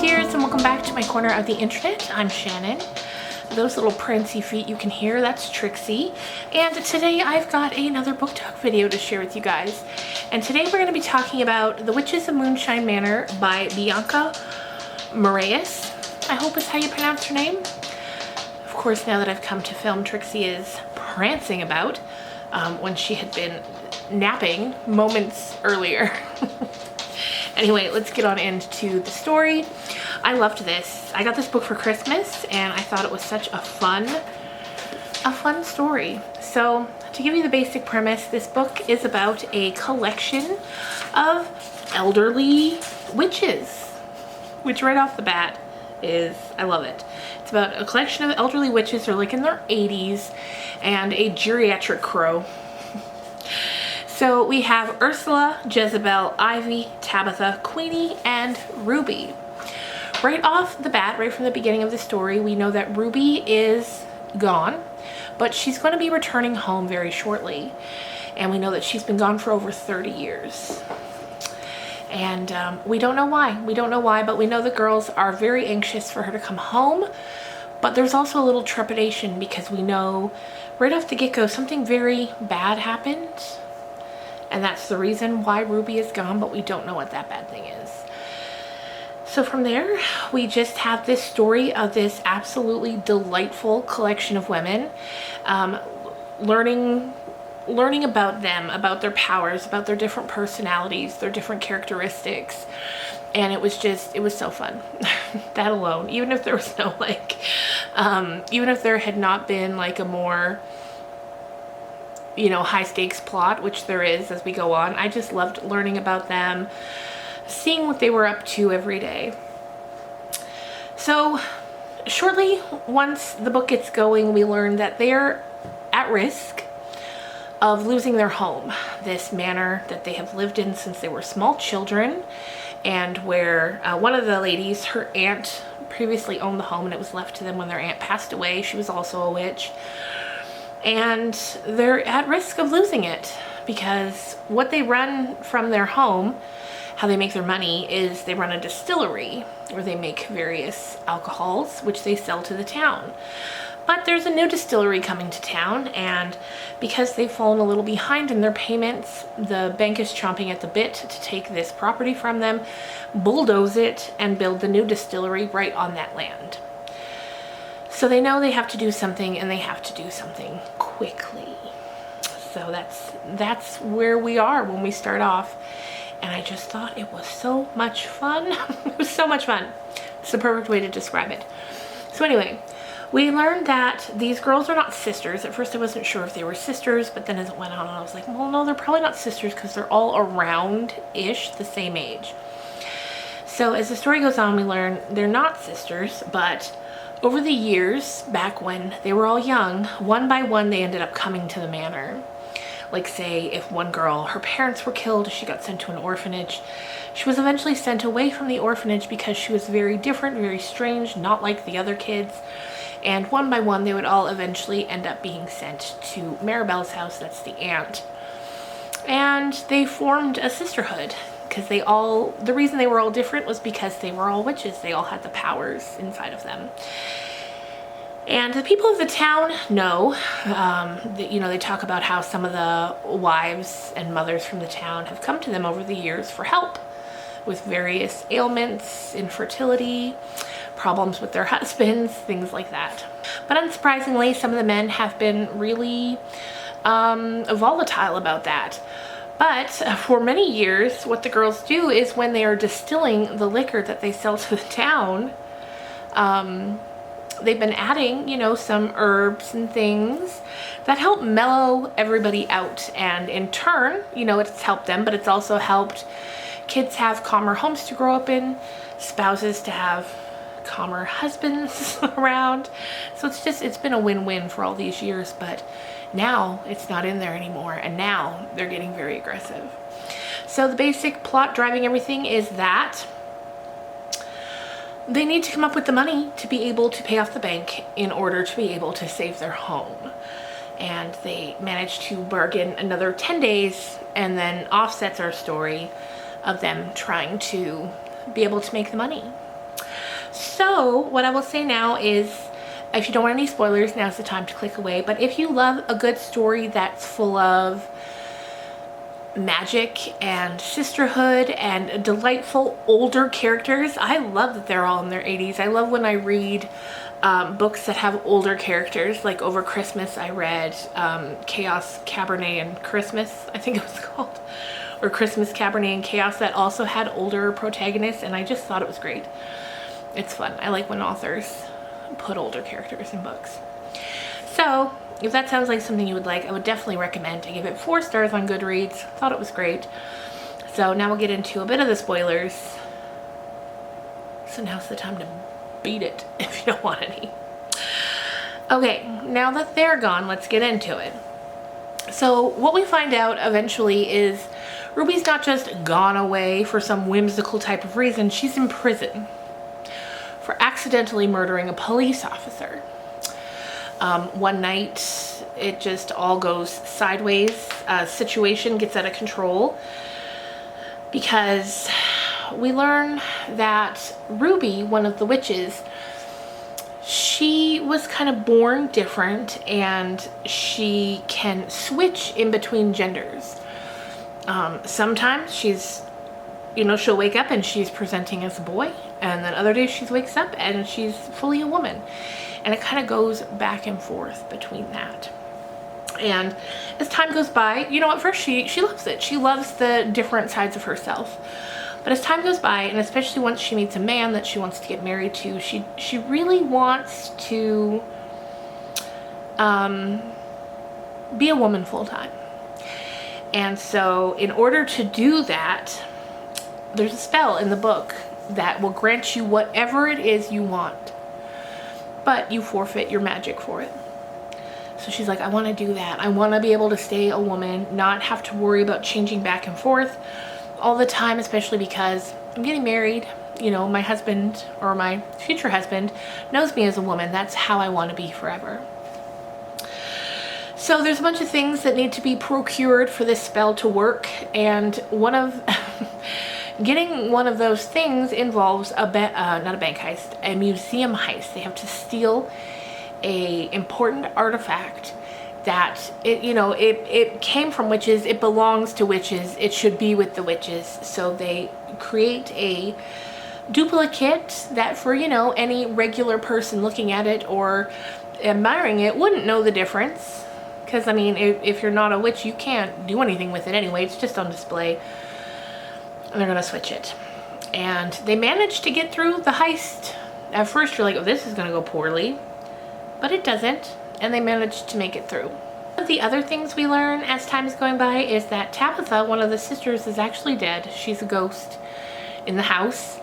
dears, and welcome back to my corner of the internet. I'm Shannon. Those little prancy feet you can hear, that's Trixie. And today I've got another book talk video to share with you guys. And today we're going to be talking about The Witches of Moonshyne Manor by Bianca Marais. I hope is how you pronounce her name. Of course, now that I've come to film, Trixie is prancing about when she had been napping moments earlier. Anyway, let's get on into the story. I loved this. I got this book for Christmas and I thought it was such a fun story. So to give you the basic premise, this book is about a collection of elderly witches, which right off the bat is, I love it. It's about a collection of elderly witches. They're like in their 80s and a geriatric crow. So we have Ursula, Jezebel, Ivy, Tabitha, Queenie, and Ruby. Right off the bat, right from the beginning of the story, we know that Ruby is gone, but she's going to be returning home very shortly. And we know that she's been gone for over 30 years. And we don't know why. We don't know why, but we know the girls are very anxious for her to come home. But there's also a little trepidation because we know right off the get-go something very bad happened. And that's the reason why Ruby is gone, but we don't know what that bad thing is. So from there, we just have this story of this absolutely delightful collection of women, learning about them, about their powers, about their different personalities, their different characteristics. And it was so fun. That alone, even if there was no even if there had not been like a more, you know, high stakes plot, which there is as we go on. I just loved learning about them, seeing what they were up to every day. So shortly, once the book gets going, we learn that they're at risk of losing their home, this manor that they have lived in since they were small children, and where one of the ladies, her aunt, previously owned the home and it was left to them when their aunt passed away. She was also a witch. And they're at risk of losing it because what they run from their home, how they make their money, is they run a distillery where they make various alcohols which they sell to the town. But there's a new distillery coming to town, and because they've fallen a little behind in their payments, the bank is chomping at the bit to take this property from them, bulldoze it, and build the new distillery right on that land. So they know they have to do something, and they have to do something quickly. So that's where we are when we start off. And I just thought it was so much fun. It was so much fun. It's the perfect way to describe it. So anyway, we learned that these girls are not sisters. At first I wasn't sure if they were sisters, but then as it went on, I was like, well, no, they're probably not sisters because they're all around-ish the same age. So as the story goes on, we learn they're not sisters, but over the years, back when they were all young, one by one they ended up coming to the manor. Like say, if one girl, her parents were killed, she got sent to an orphanage. She was eventually sent away from the orphanage because she was very different, very strange, not like the other kids. And one by one, they would all eventually end up being sent to Maribel's house, that's the aunt. And they formed a sisterhood because the reason they were all different was because they were all witches. They all had the powers inside of them. And the people of the town know, that, you know, they talk about how some of the wives and mothers from the town have come to them over the years for help with various ailments, infertility, problems with their husbands, things like that. But unsurprisingly, some of the men have been really volatile about that. But for many years, what the girls do is when they are distilling the liquor that they sell to the town, they've been adding, you know, some herbs and things that help mellow everybody out. And in turn, you know, it's helped them, but it's also helped kids have calmer homes to grow up in, spouses to have calmer husbands around. So it's been a win-win for all these years, but now it's not in there anymore, and now they're getting very aggressive. So the basic plot driving everything is that they need to come up with the money to be able to pay off the bank in order to be able to save their home. And they managed to bargain another 10 days and then offsets our story of them trying to be able to make the money. So what I will say now is, if you don't want any spoilers, now's the time to click away. But if you love a good story that's full of magic and sisterhood and delightful older characters, I love that they're all in their 80s. I love when I read books that have older characters. Like over Christmas I read Chaos, Cabernet and Christmas, I think it was called, or Christmas, Cabernet and Chaos, that also had older protagonists, and I just thought it was great. It's fun. I like when authors put older characters in books. So if that sounds like something you would like, I would definitely recommend. I give it 4 stars on Goodreads. Thought it was great. So now we'll get into a bit of the spoilers. So now's the time to beat it if you don't want any. Okay, now that they're gone, let's get into it. So what we find out eventually is Ruby's not just gone away for some whimsical type of reason. She's in prison for accidentally murdering a police officer. One night, it just all goes sideways. Situation gets out of control because we learn that Ruby, one of the witches, she was kind of born different, and she can switch in between genders. Sometimes she's, she'll wake up and she's presenting as a boy, and then other days she wakes up and she's fully a woman. And it kind of goes back and forth between that. And as time goes by, at first she loves it. She loves the different sides of herself. But as time goes by, and especially once she meets a man that she wants to get married to, she really wants to be a woman full time. And so in order to do that, there's a spell in the book that will grant you whatever it is you want, but you forfeit your magic for it. So she's like, I want to do that. I want to be able to stay a woman, not have to worry about changing back and forth all the time, especially because I'm getting married. My husband, or my future husband, knows me as a woman. That's how I want to be forever. So there's a bunch of things that need to be procured for this spell to work, and one of getting one of those things involves not a bank heist, a museum heist. They have to steal a important artifact that it came from witches. It belongs to witches. It should be with the witches. So they create a duplicate that for any regular person looking at it or admiring it wouldn't know the difference. Because if you're not a witch, you can't do anything with it anyway. It's just on display. And they're gonna switch it, and they managed to get through the heist. At first you're like, oh, this is gonna go poorly, but it doesn't, and they managed to make it through. One of the other things we learn as time is going by is that Tabitha, one of the sisters, is actually dead. She's a ghost in the house.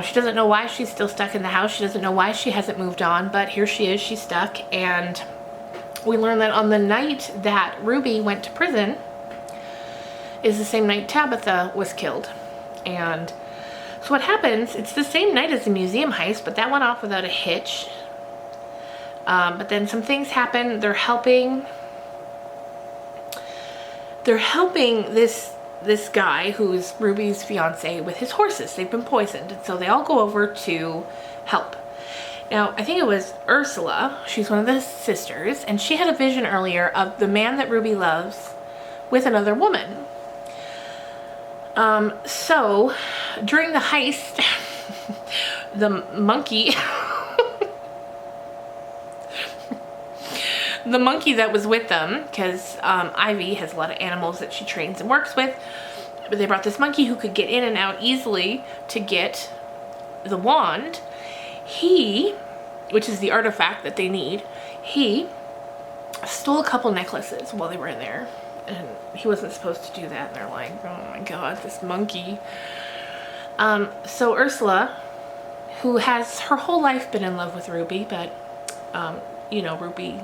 She doesn't know why she's still stuck in the house. She doesn't know why she hasn't moved on, but here she is, she's stuck. And we learn that on the night that Ruby went to prison is the same night Tabitha was killed. And so what happens, it's the same night as the museum heist, but that went off without a hitch. But then some things happen. They're helping this guy who's Ruby's fiance with his horses. They've been poisoned, and so they all go over to help. Now, I think it was Ursula, she's one of the sisters, and she had a vision earlier of the man that Ruby loves with another woman. So during the heist, the monkey, the monkey that was with them, because Ivy has a lot of animals that she trains and works with, but they brought this monkey who could get in and out easily to get the wand. He, which is the artifact that they need, he stole a couple necklaces while they were in there. And he wasn't supposed to do that. And they're like, oh my god, this monkey. So Ursula, who has her whole life been in love with Ruby, but, Ruby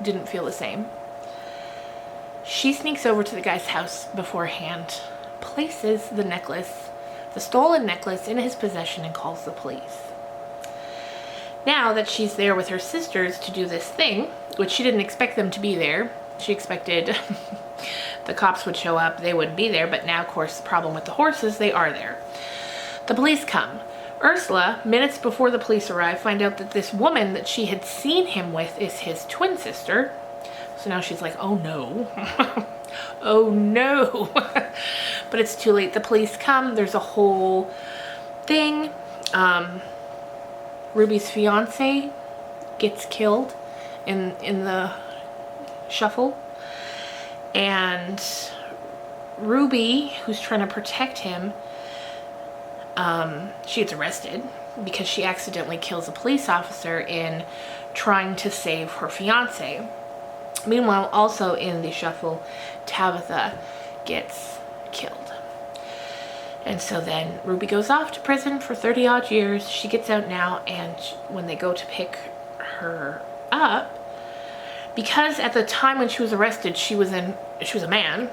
didn't feel the same. She sneaks over to the guy's house beforehand, places the necklace, the stolen necklace, in his possession, and calls the police. Now that she's there with her sisters to do this thing, which she didn't expect them to be there, she expected the cops would show up, they wouldn't be there, but now, of course, the problem with the horses, they are there. The police come. Ursula, minutes before the police arrive, find out that this woman that she had seen him with is his twin sister. So now she's like, oh no. Oh no. But it's too late. The police come. There's a whole thing. Ruby's fiance gets killed in the shuffle. And Ruby, who's trying to protect him, she gets arrested because she accidentally kills a police officer in trying to save her fiance. Meanwhile, also in the shuffle, Tabitha gets killed. And so then Ruby goes off to prison for 30 odd years. She gets out now, and when they go to pick her up, because at the time when she was arrested, she was a man.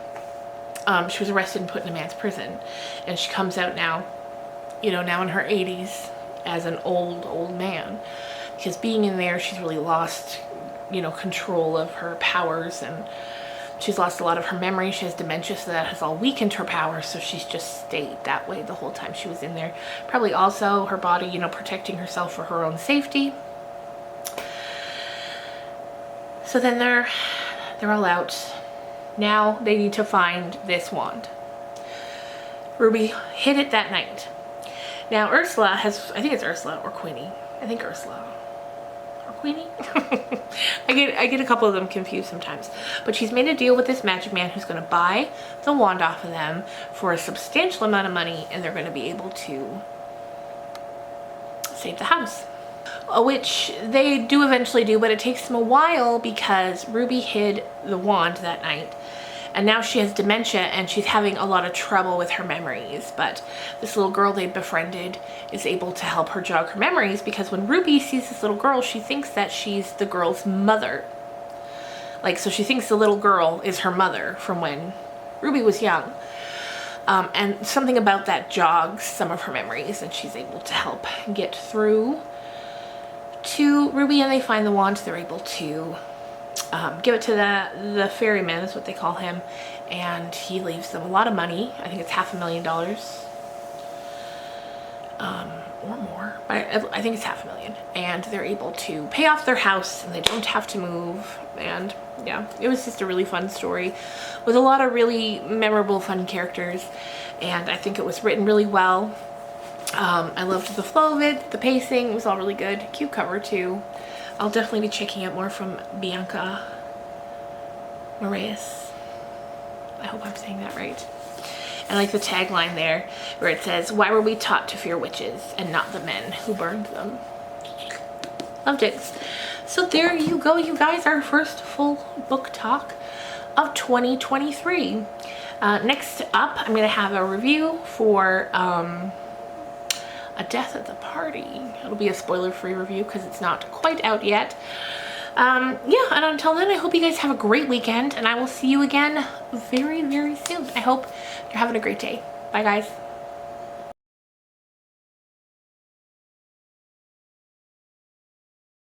She was arrested and put in a man's prison, and she comes out now, you know, now in her 80s as an old man, because being in there, she's really lost, you know, control of her powers, and she's lost a lot of her memory. She has dementia, so that has all weakened her powers, so she's just stayed that way the whole time she was in there. Probably also her body, you know, protecting herself for her own safety. So then they're all out. Now they need to find this wand. Ruby hid it that night. Now Ursula has, I think it's Ursula or Queenie. I think Ursula or Queenie. I get a couple of them confused sometimes. But she's made a deal with this magic man who's going to buy the wand off of them for a substantial amount of money, and they're going to be able to save the house. Which they do eventually do, but it takes them a while because Ruby hid the wand that night. And now she has dementia and she's having a lot of trouble with her memories. But this little girl they befriended is able to help her jog her memories, because when Ruby sees this little girl, she thinks that she's the girl's mother. Like, so she thinks the little girl is her mother from when Ruby was young. And something about that jogs some of her memories, and she's able to help get through to Ruby, and they find the wand. They're able to give it to the ferryman, is what they call him, and he leaves them a lot of money. I think it's $500,000 or more, but I think it's $500,000, and they're able to pay off their house and they don't have to move. And yeah, it was just a really fun story with a lot of really memorable, fun characters, and I think it was written really well. I loved the flow of it, the pacing, it was all really good. Cute cover too. I'll definitely be checking out more from Bianca Marais. I hope I'm saying that right. I like the tagline there where it says, "Why were we taught to fear witches and not the men who burned them?" Loved it. So there you go, you guys, our first full book talk of 2023. Next up, I'm going to have a review for A Death at the Party. It'll be a spoiler-free review because it's not quite out yet. Yeah, and until then, I hope you guys have a great weekend, and I will see you again very, very soon. I hope you're having a great day. Bye, guys.